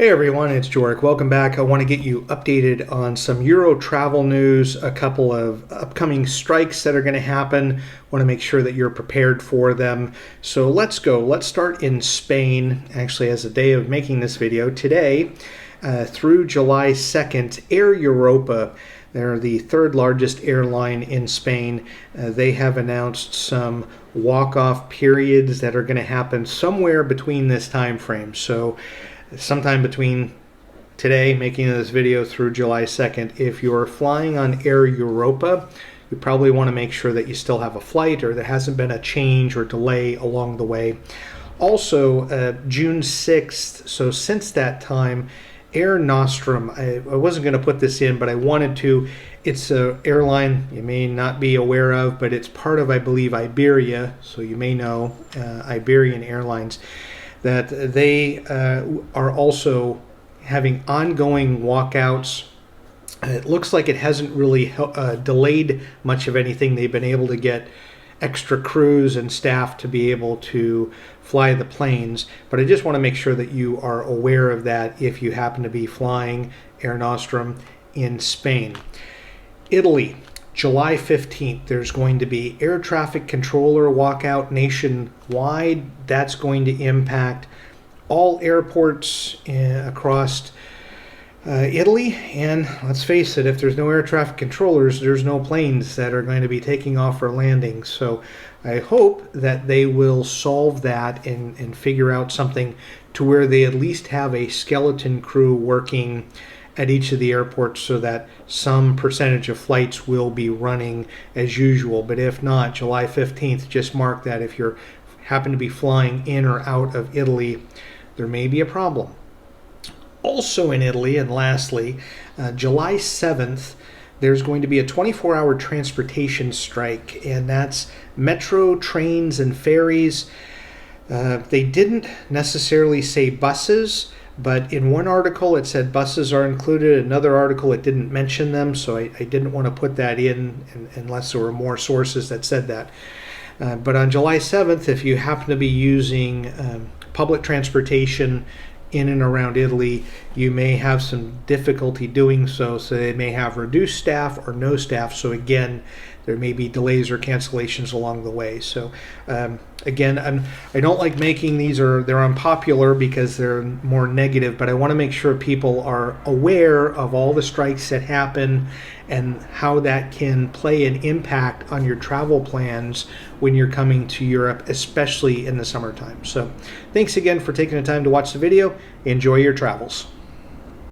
Hey everyone, it's Jorik. Welcome back. I want to get you updated on some Euro travel news, a couple of upcoming strikes that are going to happen. I want to make sure that you're prepared for them. So let's go. Let's start in Spain. Actually, as a day of making this video, today through July 2nd, Air Europa, they're the third largest airline in Spain. They have announced some walk-off periods that are going to happen somewhere between this time frame. So sometime between today, making this video, through July 2nd. If you're flying on Air Europa, you probably want to make sure that you still have a flight or there hasn't been a change or delay along the way. Also, June 6th, so since that time, Air Nostrum, I wasn't going to put this in, but I wanted to. It's an airline you may not be aware of, but it's part of, I believe, Iberia, so you may know Iberian Airlines, that they are also having ongoing walkouts. It looks like it hasn't really delayed much of anything. They've been able to get extra crews and staff to be able to fly the planes, but I just want to make sure that you are aware of that if you happen to be flying Air Nostrum in Spain. Italy, July 15th, there's going to be air traffic controller walkout nationwide. That's going to impact all airports across Italy. And let's face it, if there's no air traffic controllers, there's no planes that are going to be taking off or landing. So I hope that they will solve that and figure out something to where they at least have a skeleton crew working at each of the airports so that some percentage of flights will be running as usual. But if not, July 15th, just mark that if you happen to be flying in or out of Italy, there may be a problem. Also in Italy, and lastly, July 7th, there's going to be a 24-hour transportation strike, and that's metro, trains, and ferries. They didn't necessarily say buses, but in one article it said buses are included. Another article it didn't mention them, so I didn't want to put that in unless there were more sources that said that. But on July 7th, if you happen to be using public transportation in and around Italy, you may have some difficulty doing so. So they may have reduced staff or no staff. So again, there may be delays or cancellations along the way. So again, I don't like making these, or they're unpopular because they're more negative, but I want to make sure people are aware of all the strikes that happen and how that can play an impact on your travel plans when you're coming to Europe, especially in the summertime. So thanks again for taking the time to watch the video. Enjoy your travels.